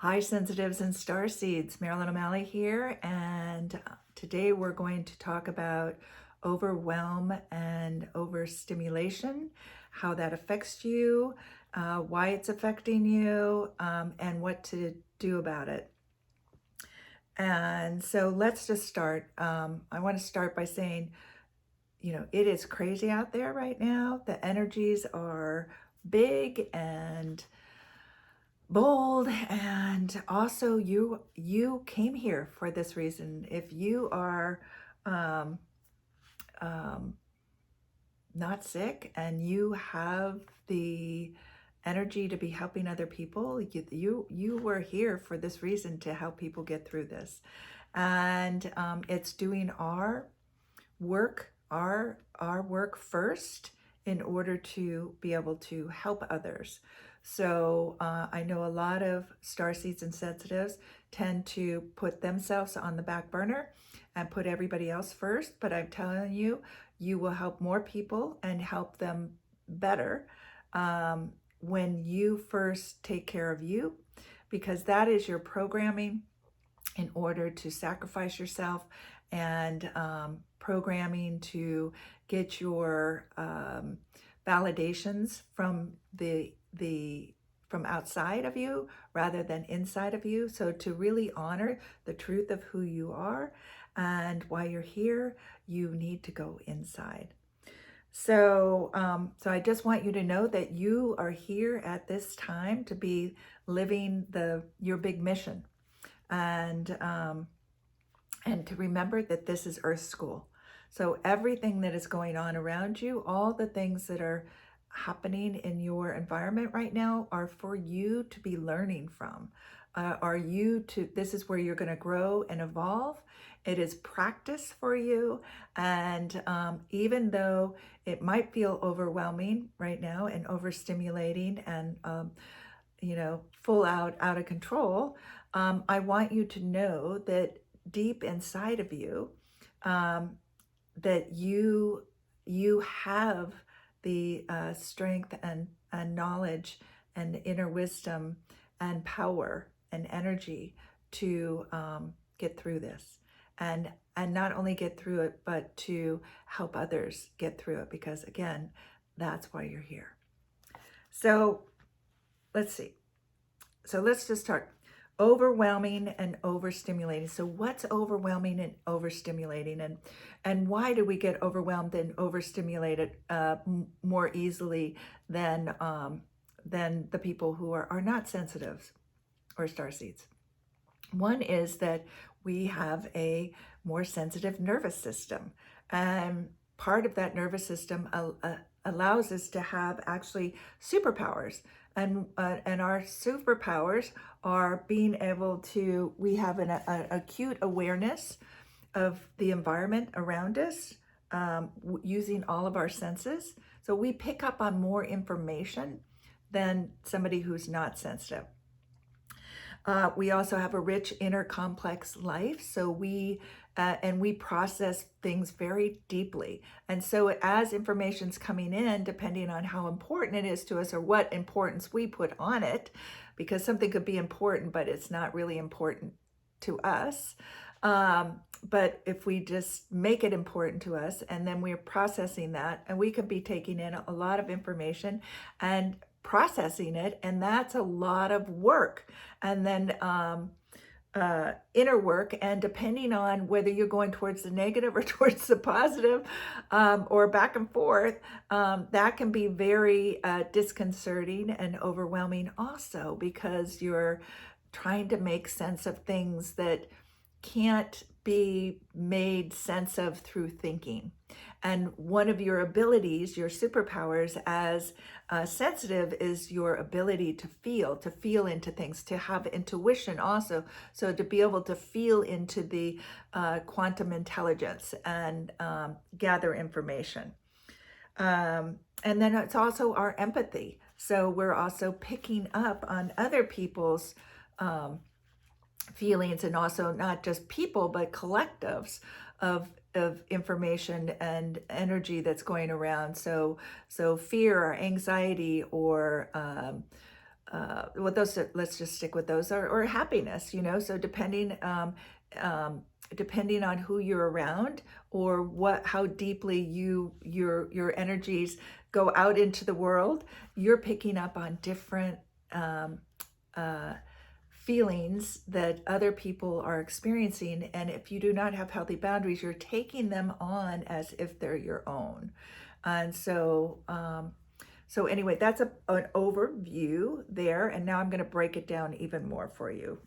Hi, sensitives and starseeds. Marilyn O'Malley here, and today we're going to talk about overwhelm and overstimulation, how that affects you, why it's affecting you, and what to do about it. And so let's just start. I want to start by saying, it is crazy out there right now. The energies are big and bold, and also you came here for this reason. If you are um, um, not sick and you have the energy to be helping other people, you were here for this reason, to help people get through this. And it's doing our work, our work first, in order to be able to help others. So I know a lot of starseeds and sensitives tend to put themselves on the back burner and put everybody else first, but I'm telling you, you will help more people and help them better when you first take care of you, because that is your programming in order to sacrifice yourself, and programming to get your validations from from outside of you rather than inside of you. So to really honor the truth of who you are and why you're here, you need to go inside. So, so I just want you to know that you are here at this time to be living your big mission, and to remember that this is Earth School. So everything that is going on around you, all the things that are happening in your environment right now, are for you to be learning from. This is where you're going to grow and evolve. It is practice for you. And even though it might feel overwhelming right now and overstimulating and, full out of control, I want you to know that deep inside of you, that you have the strength and knowledge and inner wisdom and power and energy to get through this, and not only get through it, but to help others get through it, because again, that's why you're here. So let's see. So let's just start. Overwhelming and overstimulating. So what's overwhelming and overstimulating, and why do we get overwhelmed and overstimulated more easily than the people who are not sensitives or starseeds? One is that we have a more sensitive nervous system, and part of that nervous system allows us to have actually superpowers, and our superpowers are being able to, we have an acute awareness of the environment around us, using all of our senses. So we pick up on more information than somebody who's not sensitive. We also have a rich inner complex life, so we process things very deeply. And so as information's coming in, depending on how important it is to us or what importance we put on it, because something could be important, but it's not really important to us. But if we just make it important to us, and then we're processing that, and we could be taking in a lot of information and processing it, and that's a lot of work. And then inner work, and depending on whether you're going towards the negative or towards the positive, or back and forth, that can be very disconcerting and overwhelming also, because you're trying to make sense of things that can't be made sense of through thinking. And one of your abilities, your superpowers as sensitive, is your ability to feel into things, to have intuition also. So to be able to feel into the quantum intelligence and gather information. And then it's also our empathy. So we're also picking up on other people's feelings, and also not just people, but collectives of information and energy that's going around. So fear or anxiety or well, those are, let's just stick with those, or happiness, you know. So um, depending on who you're around, or how deeply your energies go out into the world, you're picking up on different um, uh, feelings that other people are experiencing. And if you do not have healthy boundaries, you're taking them on as if they're your own. And so anyway, that's an overview there. And now I'm going to break it down even more for you.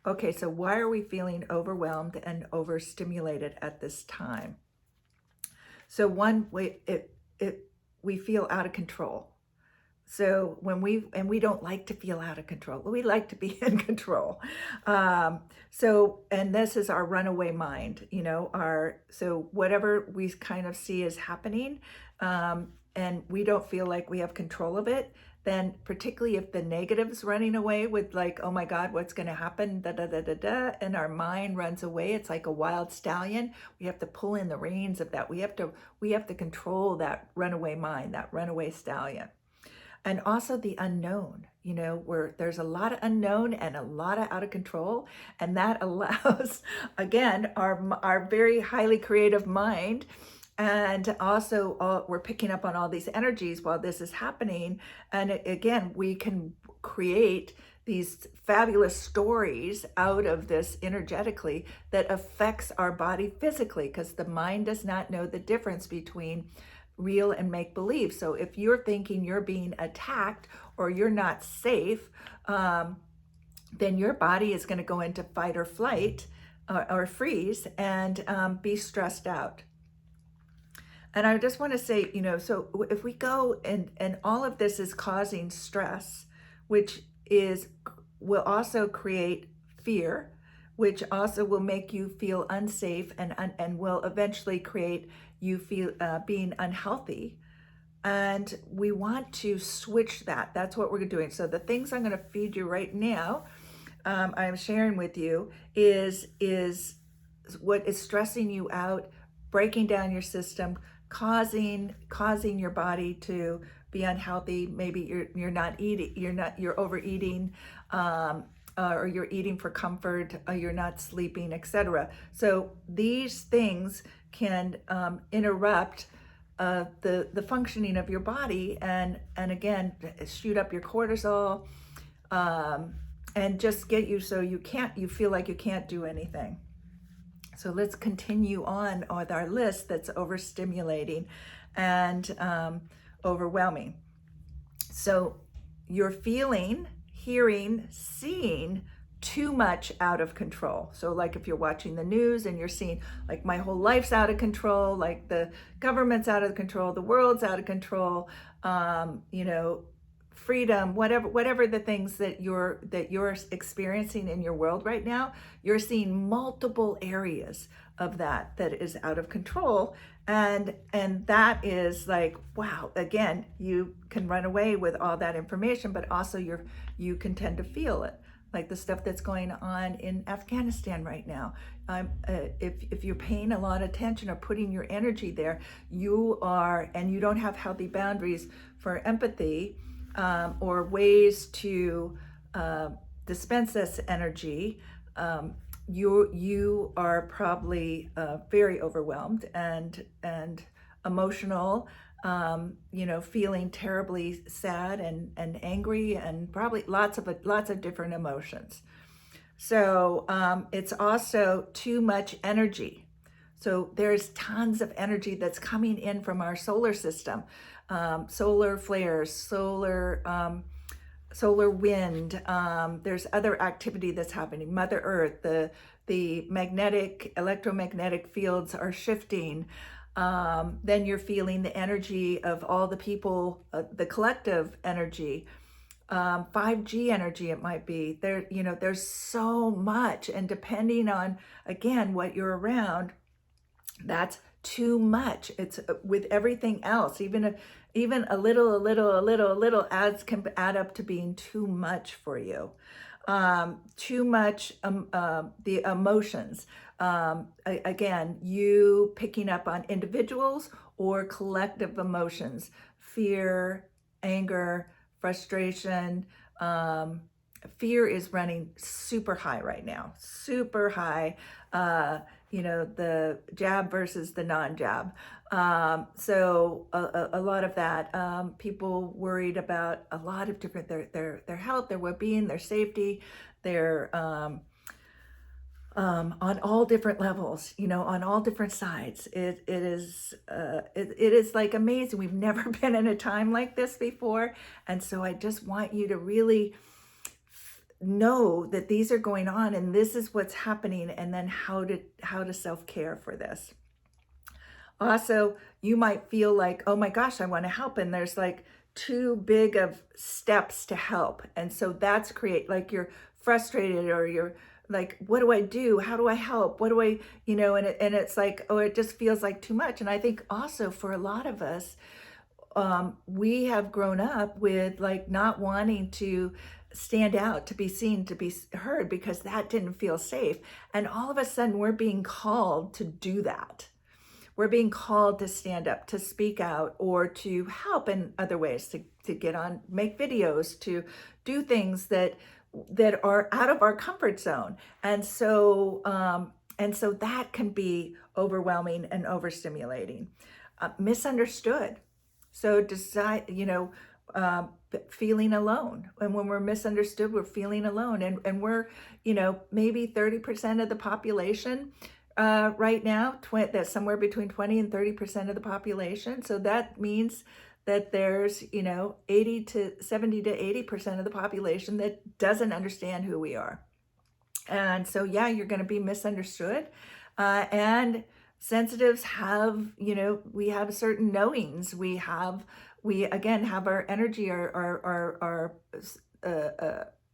Okay, so why are we feeling overwhelmed and overstimulated at this time? So one way, we feel out of control. So we don't like to feel out of control. We like to be in control. And this is our runaway mind, you know, so whatever we kind of see is happening, and we don't feel like we have control of it, then particularly if the negative's running away with like, oh my God, what's going to happen, da da da da da, and our mind runs away, it's like a wild stallion. We have to pull in the reins of that. We have to control that runaway mind, that runaway stallion. And also the unknown, you know, where there's a lot of unknown and a lot of out of control. And that allows, again, our very highly creative mind. And also we're picking up on all these energies while this is happening. And again, we can create these fabulous stories out of this energetically that affects our body physically, because the mind does not know the difference between real and make-believe. So if you're thinking you're being attacked or you're not safe, then your body is going to go into fight or flight, or freeze, and be stressed out. And I just want to say, you know, so if we go and all of this is causing stress, which will also create fear, which also will make you feel unsafe, and will eventually create you feel being unhealthy. And we want to switch that. That's what we're doing. So the things I'm going to feed you right now, I'm sharing with you, is what is stressing you out, breaking down your system, causing your body to be unhealthy. Maybe you're not eating, you're overeating, or you're eating for comfort, or you're not sleeping, etc. So these things can interrupt the functioning of your body, and again shoot up your cortisol, and just get you so you feel like you can't do anything. So let's continue on with our list that's overstimulating and overwhelming. So you're feeling, hearing, seeing too much out of control. So like if you're watching the news and you're seeing like my whole life's out of control, like the government's out of control, the world's out of control, you know, freedom, whatever the things that you're experiencing in your world right now, you're seeing multiple areas of that is out of control. And that is like, wow, again, you can run away with all that information, but also you can tend to feel it, like the stuff that's going on in Afghanistan right now. If you're paying a lot of attention or putting your energy there, and you don't have healthy boundaries for empathy, or ways to dispense this energy, you are probably very overwhelmed and emotional, you know, feeling terribly sad and angry, and probably lots of different emotions. So it's also too much energy. So there's tons of energy that's coming in from our solar system, solar flares, solar wind. There's other activity that's happening. Mother Earth, the electromagnetic fields are shifting. Then you're feeling the energy of all the people, the collective energy. 5G energy, it might be there. You know, there's so much, and depending on, again, what you're around, that's too much. It's with everything else, even a little can add up to being too much for you. Too much, the emotions. Again, you picking up on individuals or collective emotions, fear, anger, frustration, fear is running super high right now, super high. The jab versus the non-jab. So a lot of that, people worried about a lot of different, their health, their well-being, their safety, their, on all different levels, on all different sides. It is like amazing. We've never been in a time like this before. And so I just want you to really know that these are going on and this is what's happening, and then how to self-care for this. Also, you might feel like, oh my gosh, I want to help, and there's like too big of steps to help. And so that's create, like, you're frustrated, or you're like, what do I do? How do I help? What do I, and it's like, oh, it just feels like too much. And I think also for a lot of us, we have grown up with like not wanting to stand out, to be seen, to be heard, because that didn't feel safe. And all of a sudden we're being called to do that. We're being called to stand up, to speak out, or to help in other ways, to get on, make videos, to do things that are out of our comfort zone. And so that can be overwhelming and overstimulating. Misunderstood. So decide, feeling alone. And when we're misunderstood, we're feeling alone. And we're, maybe 30% of the population right now, that's somewhere between 20 and 30% of the population. So that means that there's, 70 to 80% of the population that doesn't understand who we are. And so, yeah, you're going to be misunderstood. And sensitives have, we have certain knowings. We again have our energy, our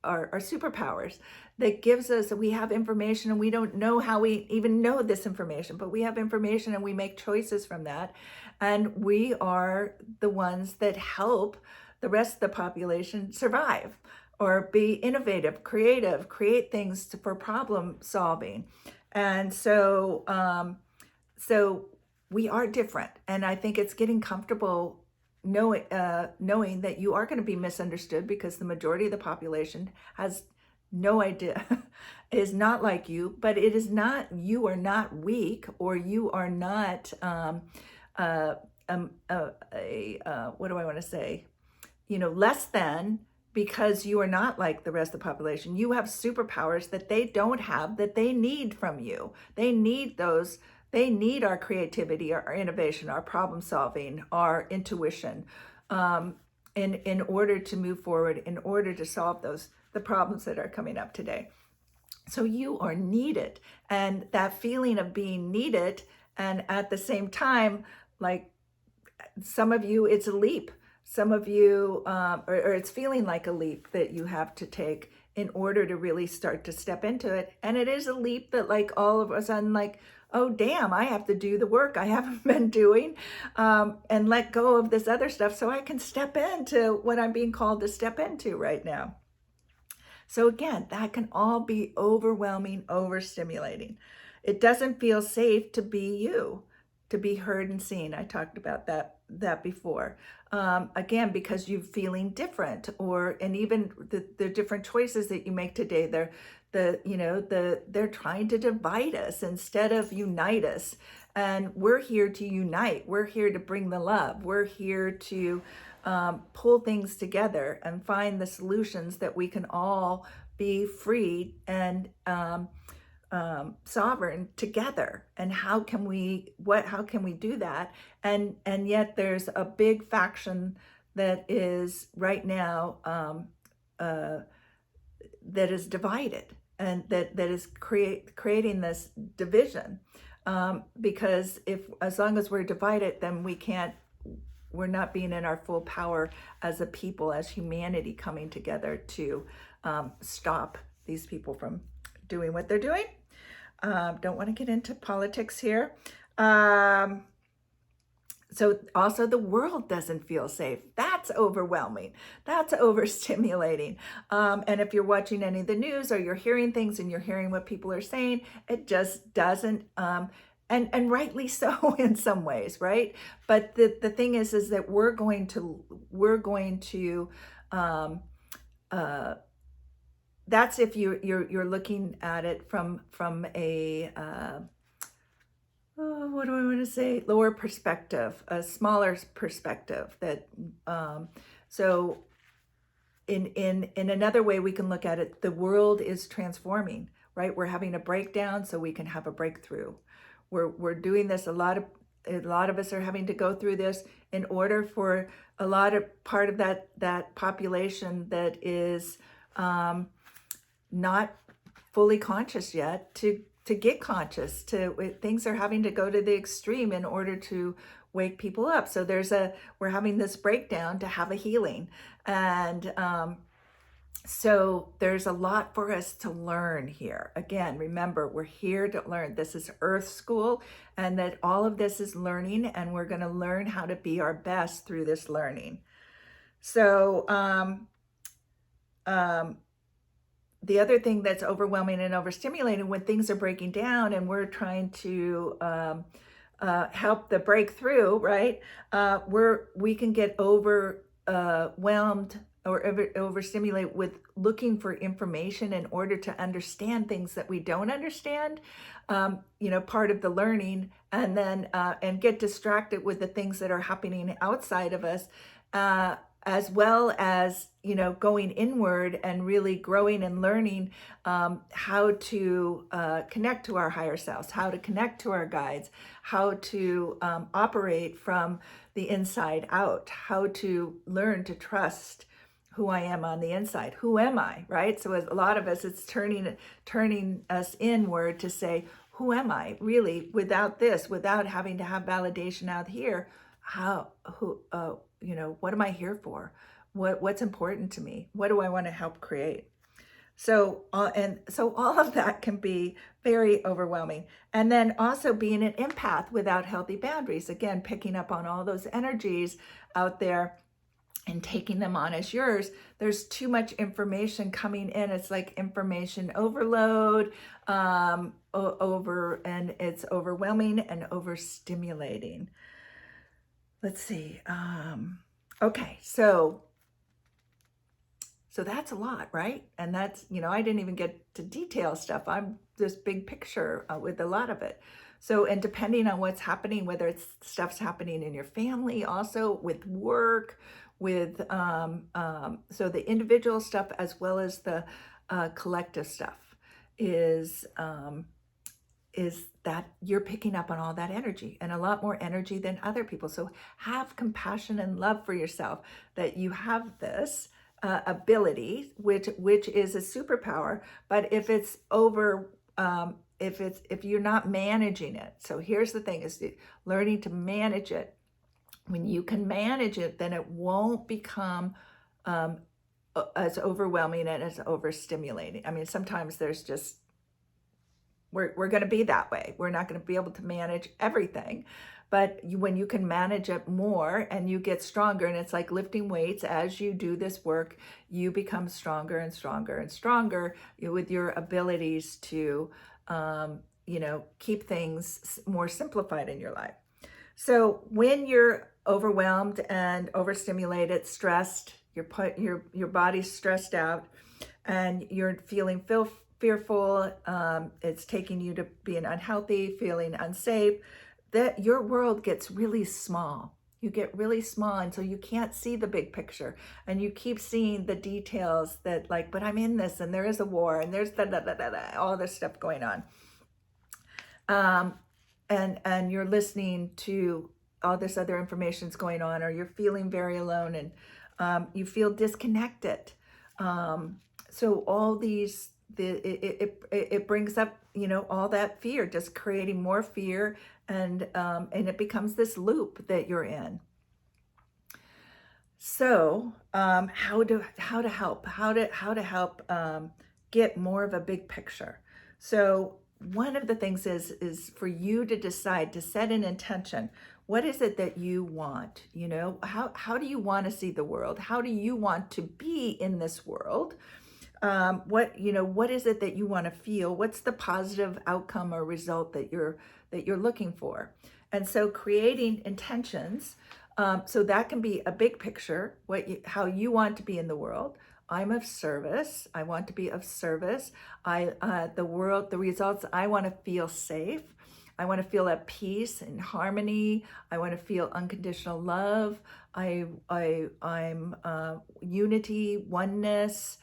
superpowers that gives us, we have information, and we don't know how we even know this information, but we have information and we make choices from that. And we are the ones that help the rest of the population survive, or be innovative, creative, create things for problem solving. And so, we are different. And I think it's getting comfortable knowing that you are going to be misunderstood, because the majority of the population has no idea, is not like you. But it is not, you are not weak, or you are not what do I want to say? Less than, because you are not like the rest of the population. You have superpowers that they don't have, that they need from you. They need those. They need our creativity, our innovation, our problem solving, our intuition, in order to move forward, in order to solve the problems that are coming up today. So you are needed, and that feeling of being needed, and at the same time, like, some of you, it's a leap. Some of you, or it's feeling like a leap that you have to take in order to really start to step into it. And it is a leap that, like, all of a sudden, like, oh, damn, I have to do the work I haven't been doing, and let go of this other stuff so I can step into what I'm being called to step into right now. So again, that can all be overwhelming, overstimulating. It doesn't feel safe to be you, to be heard and seen. I talked about that before. Again, because you're feeling different, and even the different choices that you make today, they're trying to divide us instead of unite us. And we're here to unite. We're here to bring the love. We're here to pull things together and find the solutions that we can all be free and sovereign together. And how can we do that? And yet there's a big faction that is right now that is divided, and that is creating this division, because as long as we're divided, then we're not being in our full power as a people, as humanity, coming together to stop these people from doing what they're doing. Don't want to get into politics here. So also, the world doesn't feel safe. That's overwhelming. That's overstimulating. And if you're watching any of the news, or you're hearing things and you're hearing what people are saying, it just doesn't, and rightly so in some ways, right? But the thing is that we're going to that's if you're looking at it from a what do I want to say, lower perspective, a smaller perspective. That so in another way we can look at it, the world is transforming, right? We're having a breakdown so we can have a breakthrough. We're doing this, a lot of us are having to go through this in order for a lot of part of that population that is not fully conscious yet to get conscious. Things are having to go to the extreme in order to wake people up. So we're having this breakdown to have a healing. And so there's a lot for us to learn here. Again, remember, we're here to learn. This is Earth School, and that all of this is learning, and we're going to learn how to be our best through this learning. So the other thing that's overwhelming and overstimulating, when things are breaking down and we're trying to help the breakthrough, right? We can get overwhelmed or overstimulate with looking for information in order to understand things that we don't understand, part of the learning, and then and get distracted with the things that are happening outside of us, as well as going inward and really growing and learning how to connect to our higher selves, how to connect to our guides, how to operate from the inside out, how to learn to trust who I am on the inside. Who am I, right? So as a lot of us, it's turning us inward to say, who am I really, without this, without having to have validation out here? What am I here for? What's important to me? What do I want to help create? So all of that can be very overwhelming. And then also being an empath without healthy boundaries, again, picking up on all those energies out there and taking them on as yours. There's too much information coming in. It's like information overload, and it's overwhelming and overstimulating. Let's see. Okay, so that's a lot, right? And that's, I didn't even get to detail stuff. I'm just big picture with a lot of it. So, and depending on what's happening, whether it's stuff's happening in your family, also with work, with so the individual stuff as well as the collective stuff is that you're picking up on all that energy, and a lot more energy than other people. So have compassion and love for yourself that you have this ability, which is a superpower. But if it's over, if you're not managing it, so here's the thing: is learning to manage it. When you can manage it, then it won't become as overwhelming and as overstimulating. I mean, sometimes there's just we're going to be that way. We're not going to be able to manage everything. But when you can manage it more and you get stronger, and it's like lifting weights, as you do this work, you become stronger and stronger and stronger with your abilities to, keep things more simplified in your life. So when you're overwhelmed and overstimulated, stressed, your body's stressed out, and you're feeling fearful, it's taking you to being unhealthy, feeling unsafe, that your world gets really small. You get really small, and so you can't see the big picture, and you keep seeing the details that, like, but I'm in this, and there is a war, and there's all this stuff going on. And you're listening to all this other information's going on, or you're feeling very alone, and you feel disconnected. So all these, it brings up, all that fear, just creating more fear, and it becomes this loop that you're in. So how to help get more of a big picture. So one of the things is for you to decide to set an intention. What is it that you want? How do you want to see the world? How do you want to be in this world? What is it that you want to feel? What's the positive outcome or result that you're looking for? And so creating intentions, so that can be a big picture, how you want to be in the world. I'm of service. I want to be of service. The results, I want to feel safe. I want to feel at peace and harmony. I want to feel unconditional love. I'm unity, oneness,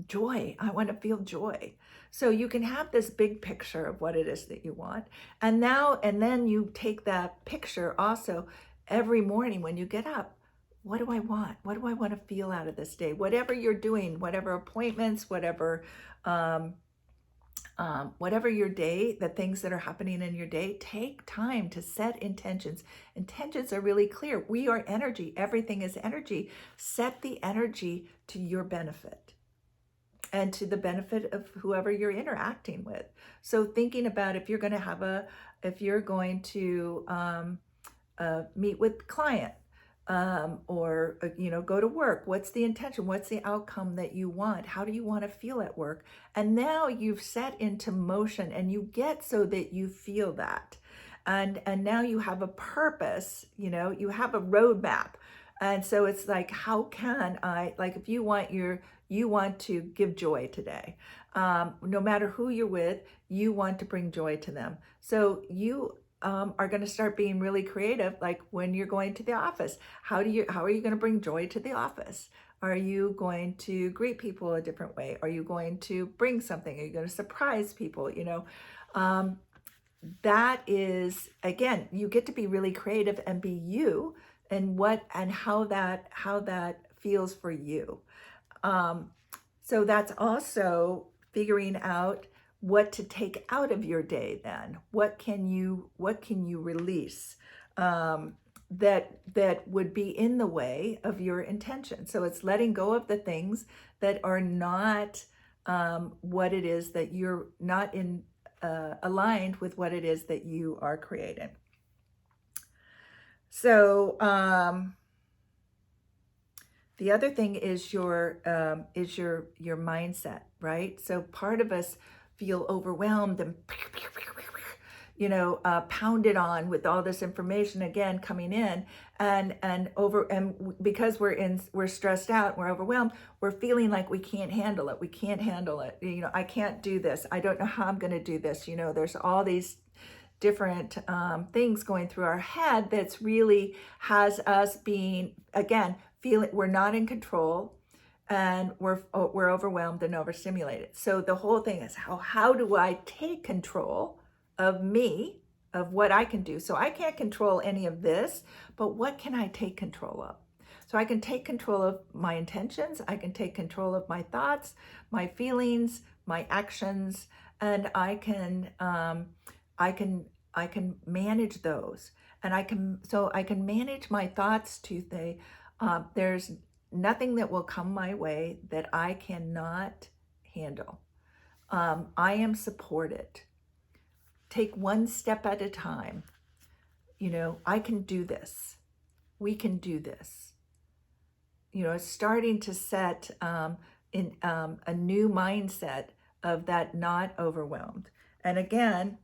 joy. I want to feel joy. So you can have this big picture of what it is that you want. And then you take that picture also every morning when you get up. What do I want? What do I want to feel out of this day? Whatever you're doing, whatever appointments, whatever your day, the things that are happening in your day, take time to set intentions. Intentions are really clear. We are energy. Everything is energy. Set the energy to your benefit and to the benefit of whoever you're interacting with. So thinking about if you're going to meet with client, or go to work, what's the intention, what's the outcome that you want, how do you want to feel at work? And now you've set into motion and you get so that you feel that, and now you have a purpose, you have a roadmap. And so it's like, how can I, like, if you want to give joy today, no matter who you're with, you want to bring joy to them. So you are going to start being really creative. Like when you're going to the office, how are you going to bring joy to the office? Are you going to greet people a different way? Are you going to bring something? Are you going to surprise people? That is, again, you get to be really creative and be you, and how that feels for you. So that's also figuring out what to take out of your day. Then what can you release that would be in the way of your intention? So it's letting go of the things that are not what it is that you're not in aligned with what it is that you are creating. So the other thing is your mindset, right? So part of us feel overwhelmed and pounded on with all this information again coming in, and because we're stressed out, we're overwhelmed, we're feeling like we can't handle it. I can't do this. I don't know how I'm going to do this. There's all these different things going through our head that's really has us being, again, feeling we're not in control, and we're overwhelmed and overstimulated. So the whole thing is, how do I take control of me, of what I can do? So I can't control any of this, but what can I take control of? So I can take control of my intentions, I can take control of my thoughts, my feelings, my actions, and I can manage those. And I can manage my thoughts to say, there's nothing that will come my way that I cannot handle. I am supported. Take one step at a time. I can do this. We can do this. Starting to set in a new mindset of that, not overwhelmed. And again,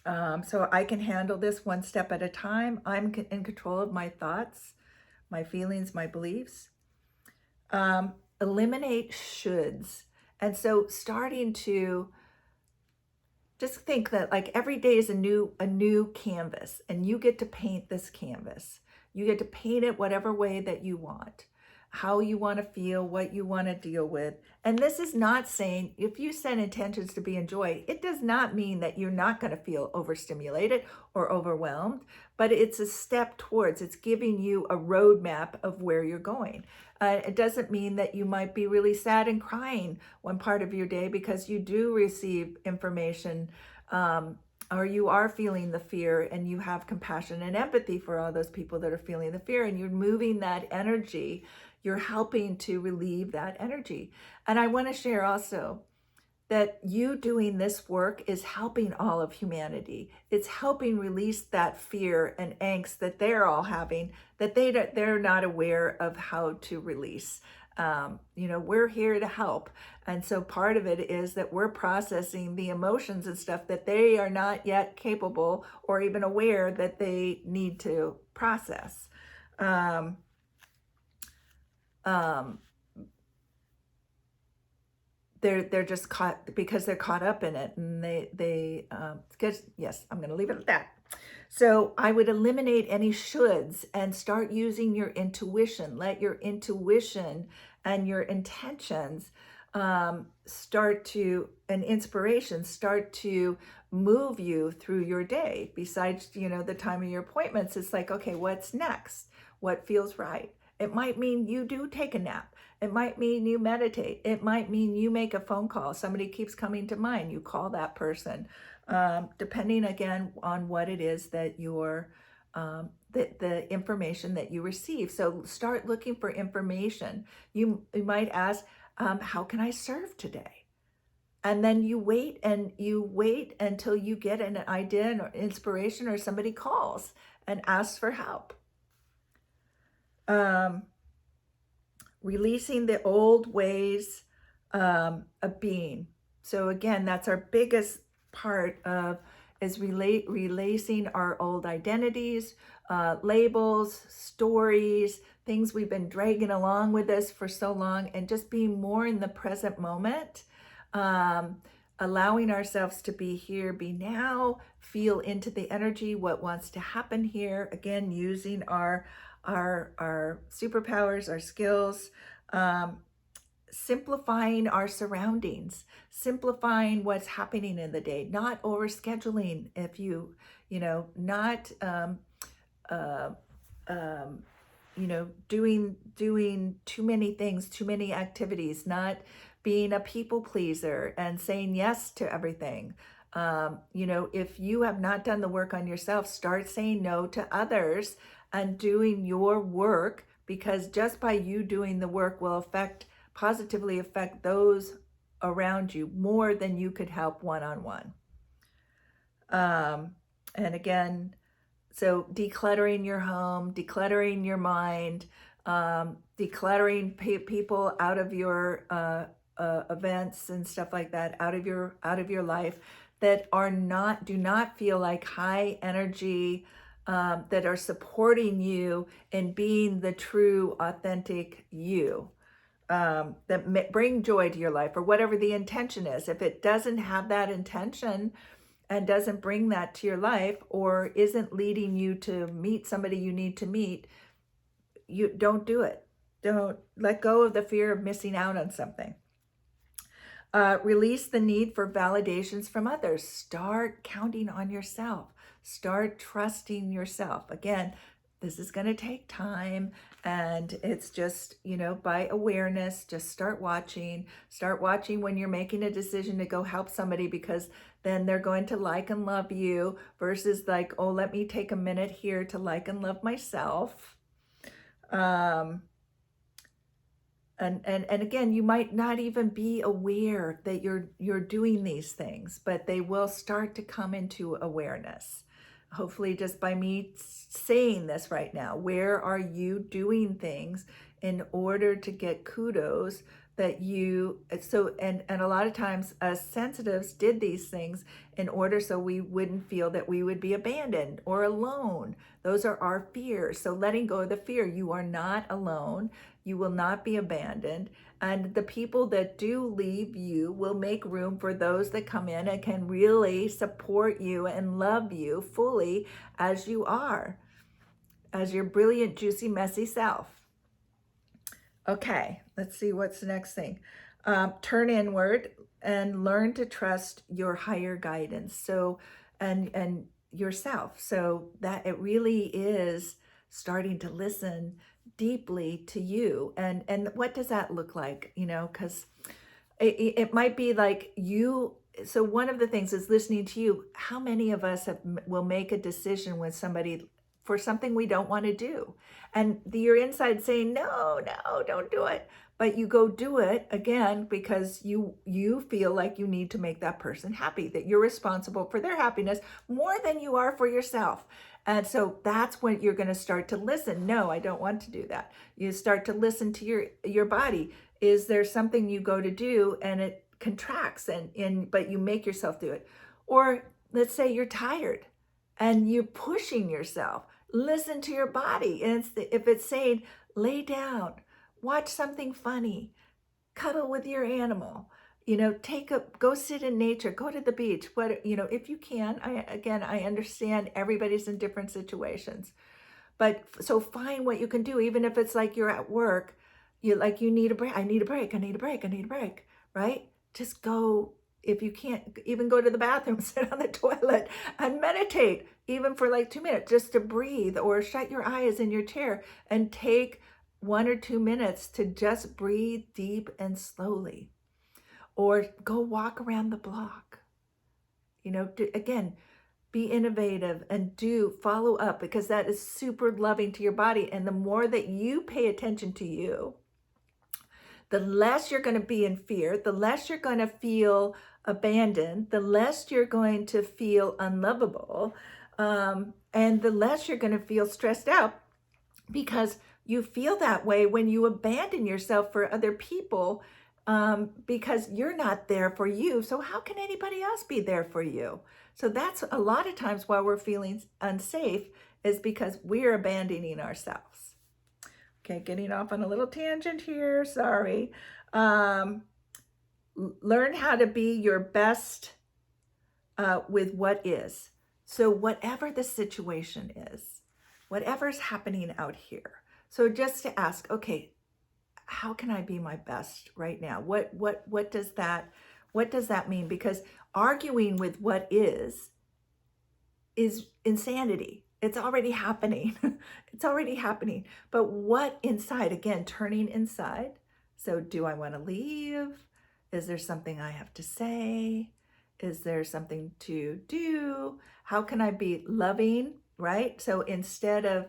so I can handle this one step at a time. I'm in control of my thoughts, my feelings, my beliefs. Eliminate shoulds. And so starting to just think that, like, every day is a new canvas, and you get to paint this canvas. You get to paint it whatever way that you want, how you want to feel, what you want to deal with. And this is not saying, if you set intentions to be in joy, it does not mean that you're not going to feel overstimulated or overwhelmed, but it's a step towards, it's giving you a roadmap of where you're going. It doesn't mean that you might be really sad and crying one part of your day because you do receive information, or you are feeling the fear, and you have compassion and empathy for all those people that are feeling the fear, and you're moving that energy. You're helping to relieve that energy. And I want to share also that you doing this work is helping all of humanity. It's helping release that fear and angst that they're all having, that they're not aware of how to release. We're here to help. And so part of it is that we're processing the emotions and stuff that they are not yet capable or even aware that they need to process. they're just caught because they're caught up in it, and because yes, I'm going to leave it at that. So I would eliminate any shoulds and start using your intuition. Let your intuition and your intentions and inspiration start to move you through your day. Besides, the time of your appointments, it's like, okay, what's next? What feels right? It might mean you do take a nap. It might mean you meditate. It might mean you make a phone call. Somebody keeps coming to mind. You call that person, depending again on what it is that the information that you receive. So start looking for information. You might ask, how can I serve today? And then you wait until you get an idea or inspiration, or somebody calls and asks for help. Releasing the old ways of being. So again, that's our biggest part is releasing our old identities, labels, stories, things we've been dragging along with us for so long, and just being more in the present moment. Allowing ourselves to be here, be now, feel into the energy, what wants to happen here. Again, using our superpowers, our skills, simplifying our surroundings, simplifying what's happening in the day, not overscheduling. If not, doing too many things, too many activities, not being a people pleaser and saying yes to everything. If you have not done the work on yourself, start saying no to others and doing your work, because just by you doing the work will positively affect those around you more than you could help one-on-one. And again, so decluttering your home, decluttering your mind, decluttering people out of your events and stuff like that, out of your life, that do not feel like high energy, that are supporting you in being the true, authentic you, that bring joy to your life, or whatever the intention is. If it doesn't have that intention and doesn't bring that to your life, or isn't leading you to meet somebody you need to meet, you don't do it. Don't let go of the fear of missing out on something. Release the need for validations from others. Start counting on yourself. Start trusting yourself. Again, this is going to take time, and it's just, by awareness, just start watching when you're making a decision to go help somebody, because then they're going to like and love you, versus like, oh, let me take a minute here to like and love myself. And again, you might not even be aware that you're doing these things, but they will start to come into awareness. Hopefully, just by me saying this right now, where are you doing things in order to get kudos that and a lot of times us sensitives did these things in order so we wouldn't feel that we would be abandoned or alone. Those are our fears. So letting go of the fear, you are not alone. You will not be abandoned. And the people that do leave you will make room for those that come in and can really support you and love you fully as you are, as your brilliant, juicy, messy self. Okay, let's see what's the next thing. Turn inward and learn to trust your higher guidance. So, and yourself. So that it really is starting to listen deeply to you. And what does that look like? Because it might be like you. So one of the things is listening to you. How many of us will make a decision with somebody for something we don't want to do, and your inside saying no, don't do it, but you go do it again because you feel like you need to make that person happy, that you're responsible for their happiness more than you are for yourself. And so that's when you're going to start to listen. No, I don't want to do that. You start to listen to your body. Is there something you go to do and it contracts but you make yourself do it? Or let's say you're tired and you're pushing yourself. Listen to your body. And if it's saying, lay down, watch something funny, cuddle with your animal, go sit in nature, go to the beach, if you can. I understand everybody's in different situations, but so find what you can do, even if it's like you're at work, you need a break. I need a break. I need a break. I need a break, right? Just go. If you can't even go to the bathroom, sit on the toilet and meditate, even for like 2 minutes, just to breathe, or shut your eyes in your chair and take 1 or 2 minutes to just breathe deep and slowly, or go walk around the block. Again, be innovative and follow up, because that is super loving to your body. And the more that you pay attention to you, the less you're going to be in fear, the less you're going to feel abandoned, the less you're going to feel unlovable, and the less you're going to feel stressed out, because you feel that way when you abandon yourself for other people, because you're not there for you. So how can anybody else be there for you? So that's a lot of times why we're feeling unsafe, is because we're abandoning ourselves. Okay, getting off on a little tangent here, sorry. Learn how to be your best with what is. So whatever the situation is, whatever's happening out here. So just to ask, okay, how can I be my best right now? What does that mean? Because arguing with what is insanity. It's already happening. It's already happening. But what inside? Again, turning inside. So do I want to leave? Is there something I have to say? Is there something to do? How can I be loving, right? So instead of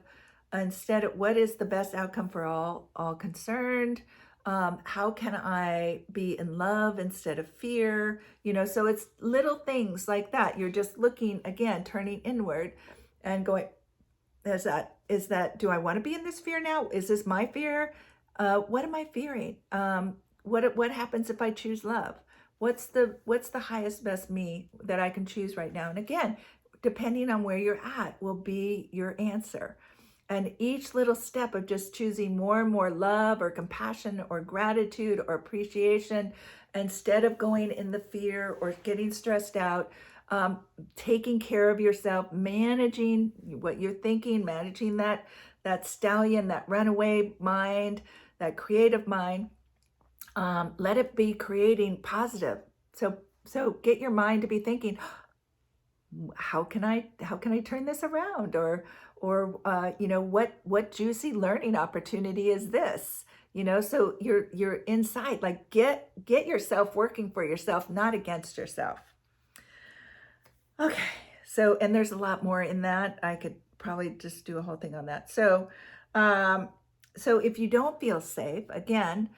what is the best outcome for all concerned? How can I be in love instead of fear? So it's little things like that. You're just looking, again, turning inward and going, is that, do I want to be in this fear now? Is this my fear? What am I fearing? What happens if I choose love? What's the highest best me that I can choose right now? And again, depending on where you're at will be your answer. And each little step of just choosing more and more love or compassion or gratitude or appreciation, instead of going in the fear or getting stressed out, taking care of yourself, managing what you're thinking, managing that stallion, that runaway mind, that creative mind. Let it be creating positive. So get your mind to be thinking, how can I turn this around? Or what juicy learning opportunity is this? So you're inside, like get yourself working for yourself, not against yourself. Okay. So, and there's a lot more in that. I could probably just do a whole thing on that. So if you don't feel safe, again,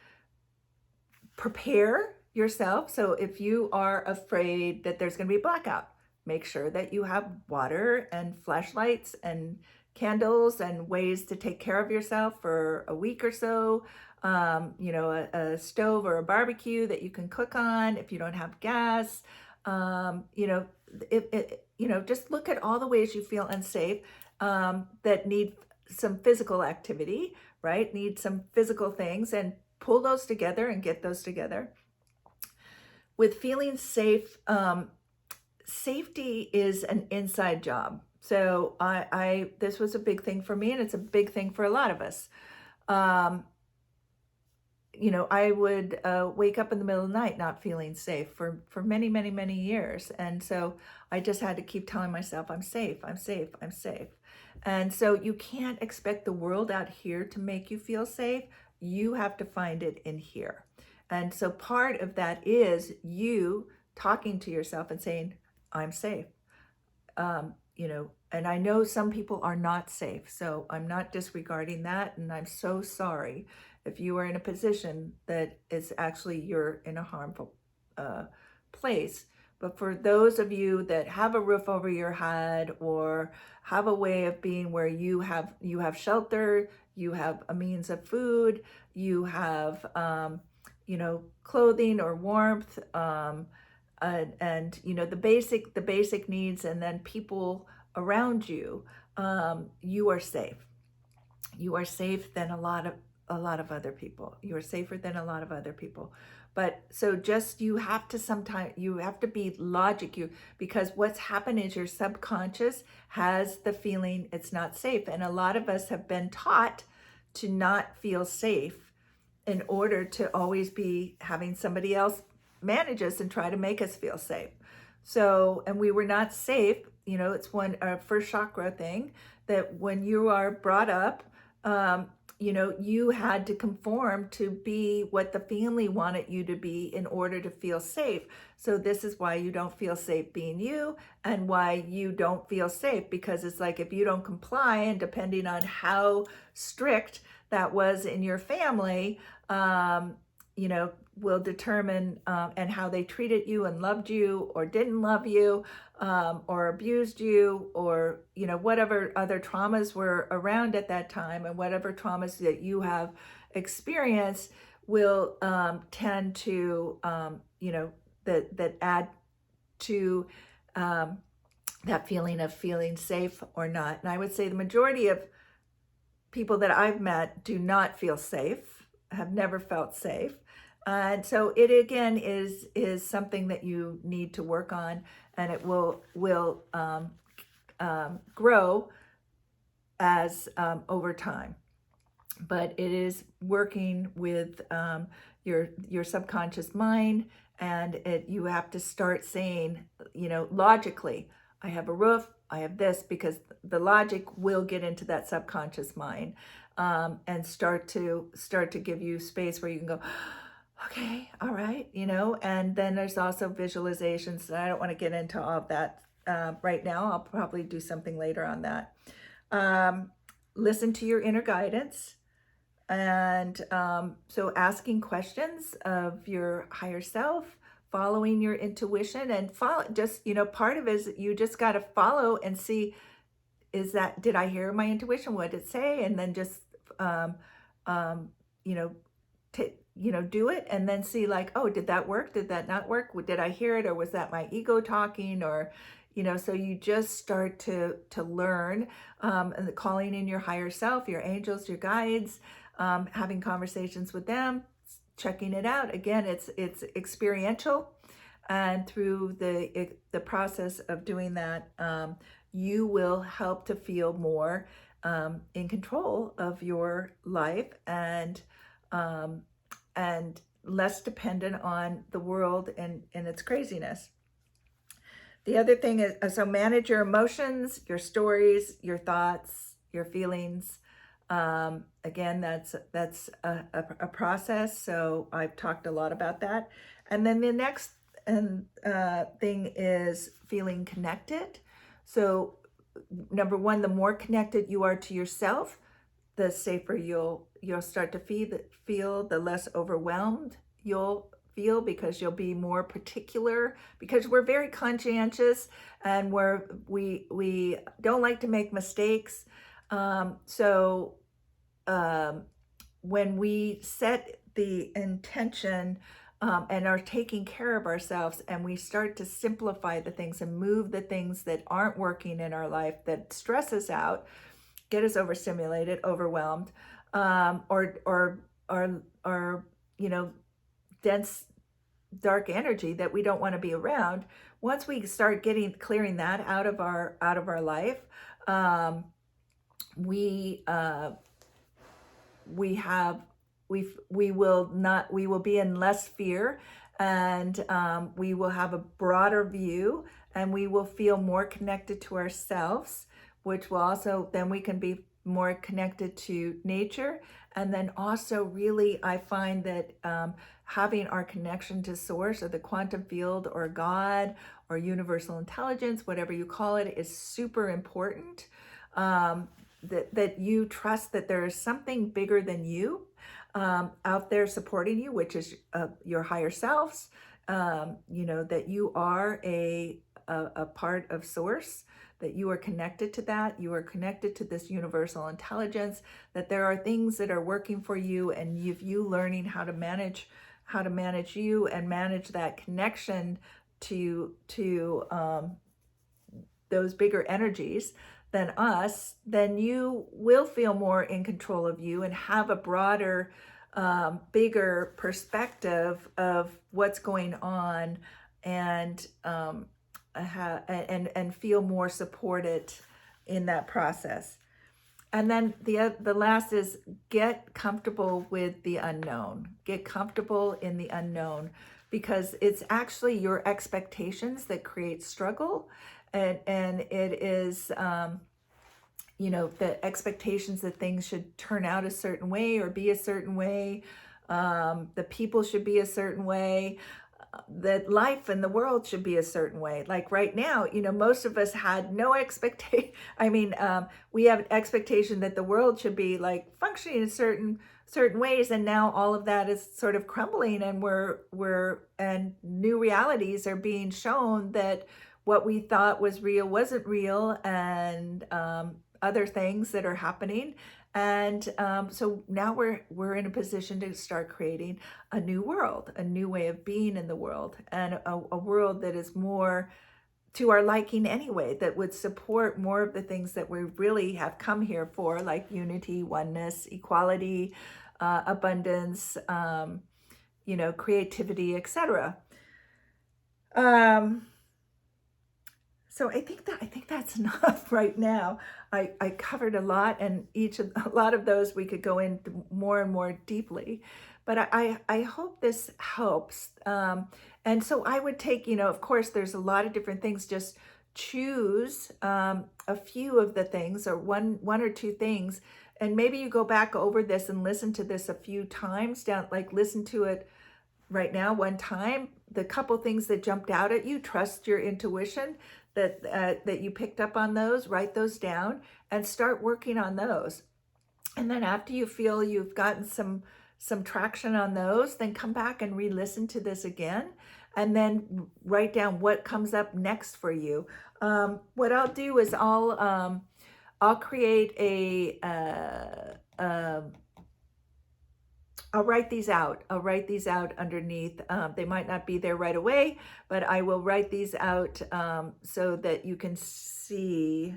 prepare yourself. So if you are afraid that there's going to be a blackout, make sure that you have water and flashlights and candles and ways to take care of yourself for a week or so. A stove or a barbecue that you can cook on if you don't have gas. Just look at all the ways you feel unsafe, that need some physical activity, right? Need some physical things, and pull those together and get those together. With feeling safe, safety is an inside job. So this was a big thing for me, and it's a big thing for a lot of us. I would wake up in the middle of the night not feeling safe for many, many, many years. And so I just had to keep telling myself, I'm safe, I'm safe, I'm safe. And so you can't expect the world out here to make you feel safe. You have to find it in here. And so part of that is you talking to yourself and saying, I'm safe. And I know some people are not safe, so I'm not disregarding that. And I'm so sorry if you are in a position that is actually you're in a harmful place. But for those of you that have a roof over your head, or have a way of being where you have shelter, you have a means of food, you have clothing or warmth, and the basic needs, and then people around you, you are safe. You are safe than a lot of other people. You are safer than a lot of other people. But so just you have to sometimes you have to be logic because what's happened is your subconscious has the feeling it's not safe. And a lot of us have been taught to not feel safe in order to always be having somebody else manage us and try to make us feel safe. So, and we were not safe, it's one first chakra thing that when you are brought up, you had to conform to be what the family wanted you to be in order to feel safe. So this is why you don't feel safe being you, and why you don't feel safe, because it's like if you don't comply, and depending on how strict that was in your family, will determine and how they treated you and loved you or didn't love you, or abused you, or whatever other traumas were around at that time, and whatever traumas that you have experienced will tend to that add to that feeling of feeling safe or not. And I would say the majority of people that I've met do not feel safe, have never felt safe. And so it again is something that you need to work on, and it will grow as over time. But it is working with your subconscious mind, and you have to start saying, logically, I have a roof, I have this, because the logic will get into that subconscious mind, and start to give you space where you can go, okay, all right, and then there's also visualizations. And I don't want to get into all of that right now. I'll probably do something later on that. Listen to your inner guidance. And so asking questions of your higher self, following your intuition, and follow, just, part of it is you just got to follow and see, did I hear my intuition? What did it say? And then just, do it, and then see like, oh, did that work? Did that not work? Did I hear it? Or was that my ego talking? Or, so you just start to learn, and calling in your higher self, your angels, your guides, having conversations with them, checking it out. Again, it's experiential, and through the process of doing that, you will help to feel more in control of your life, and less dependent on the world and its craziness. The other thing is, so manage your emotions, your stories, your thoughts, your feelings. Again, that's a process. So I've talked a lot about that. And then the next thing is feeling connected. So number one, the more connected you are to yourself, the safer you'll start to feel, the less overwhelmed you'll feel, because you'll be more particular, because we're very conscientious, and we don't like to make mistakes. So when we set the intention and are taking care of ourselves, and we start to simplify the things and move the things that aren't working in our life, that stress us out, get us overstimulated, overwhelmed, or dense, dark energy that we don't want to be around. Once we start clearing that out of our life, we will be in less fear, and we will have a broader view, and we will feel more connected to ourselves, which will also, then we can be more connected to nature. And then also, really, I find that having our connection to source, or the quantum field, or God, or universal intelligence, whatever you call it, is super important. That you trust that there is something bigger than you out there supporting you, which is your higher selves. That you are a part of source, that you are connected to that, you are connected to this universal intelligence, that there are things that are working for you, and if you learning how to manage you and manage that connection to those bigger energies than us, then you will feel more in control of you, and have a broader bigger perspective of what's going on, and and feel more supported in that process. And then the last is get comfortable with the unknown. Get comfortable in the unknown, because it's actually your expectations that create struggle, and it is the expectations that things should turn out a certain way or be a certain way. The people should be a certain way. That life and the world should be a certain way. Like right now, most of us had no expectation. I mean, we have an expectation that the world should be like functioning in certain ways, and now all of that is sort of crumbling, and and new realities are being shown that what we thought was real wasn't real, and other things that are happening. And so now we're in a position to start creating a new world, a new way of being in the world, and a world that is more to our liking anyway, that would support more of the things that we really have come here for, like unity, oneness, equality, abundance, creativity, etc. So I think that's enough right now. I covered a lot, and a lot of those we could go into more and more deeply, but I hope this helps. And so I would take, of course, there's a lot of different things. Just choose a few of the things, or one or two things, and maybe you go back over this and listen to this a few times down, like listen to it right now one time. The couple things that jumped out at you, trust your intuition, that you picked up on those, write those down and start working on those. And then after you feel you've gotten some traction on those, then come back and re-listen to this again, and then write down what comes up next for you. What I'll do is I'll create I'll write these out. I'll write these out underneath. They might not be there right away, but I will write these out so that you can see,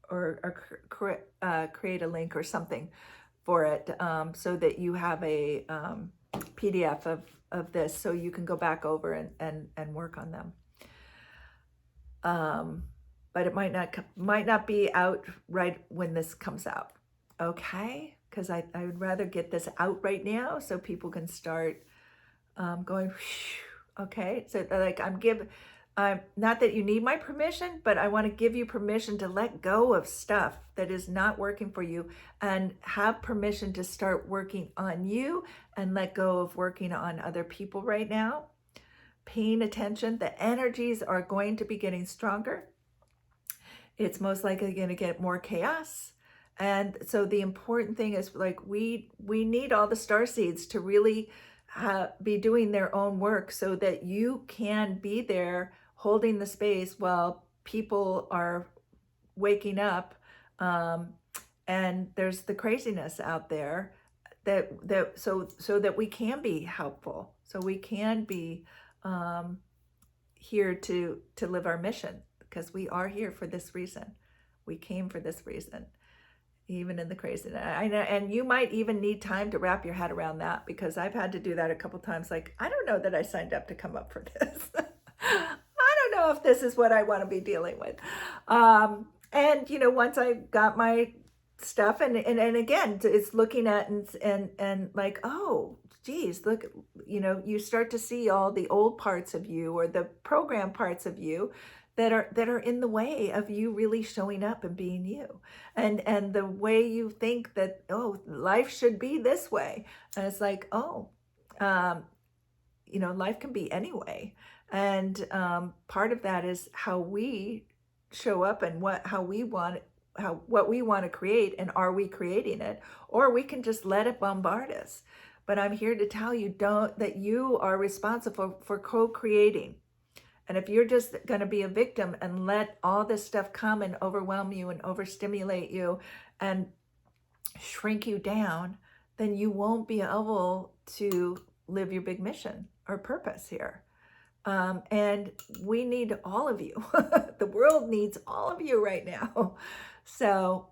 or create a link or something for it, so that you have a PDF of this, so you can go back over and work on them. But it might not be out right when this comes out. Okay. Because I would rather get this out right now so people can start going, okay. So like I'm not that you need my permission, but I want to give you permission to let go of stuff that is not working for you, and have permission to start working on you and let go of working on other people right now. Paying attention, the energies are going to be getting stronger. It's most likely going to get more chaos. And so the important thing is, like, we need all the starseeds to really be doing their own work, so that you can be there holding the space while people are waking up, and there's the craziness out there, so that we can be helpful, so we can be here to live our mission, because we are here for this reason. We came for this reason. Even in the craziness. I know, and you might even need time to wrap your head around that, because I've had to do that a couple times. Like, I don't know that I signed up to come up for this. I don't know if this is what I want to be dealing with. And once I got my stuff, and again, it's looking at and like, oh, geez, look, you start to see all the old parts of you, or the program parts of you, that are in the way of you really showing up and being you, and the way you think that, oh, life should be this way, and it's like, oh, life can be any way, and part of that is how we show up, and what we want to create, and are we creating it, or we can just let it bombard us. But I'm here to tell you, that you are responsible for co-creating. And if you're just going to be a victim and let all this stuff come and overwhelm you and overstimulate you and shrink you down, then you won't be able to live your big mission or purpose here. And we need all of you. The world needs all of you right now. So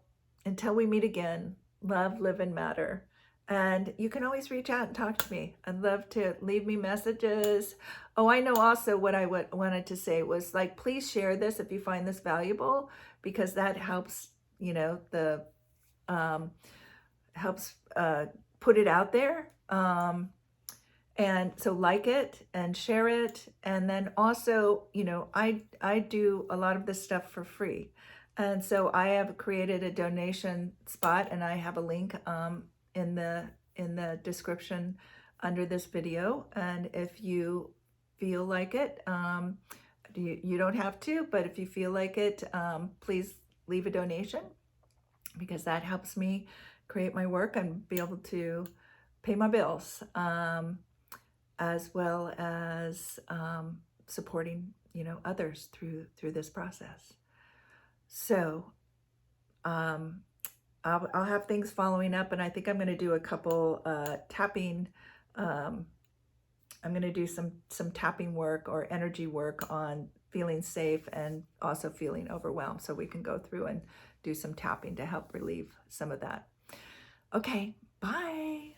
until we meet again, love, live, and matter. And you can always reach out and talk to me. I'd love to leave me messages. Oh, I know also what I wanted to say was like, please share this if you find this valuable, because that helps, you know, the helps put it out there. And so like it and share it. And then also, you know, I do a lot of this stuff for free. And so I have created a donation spot, and I have a link in the description under this video. And if you feel like it, you don't have to, but if you feel like it, please leave a donation, because that helps me create my work and be able to pay my bills, as well as supporting, you know, others through this process. So I'll have things following up, and I think I'm going to do a couple tapping. I'm going to do some tapping work or energy work on feeling safe and also feeling overwhelmed, so we can go through and do some tapping to help relieve some of that. Okay, bye.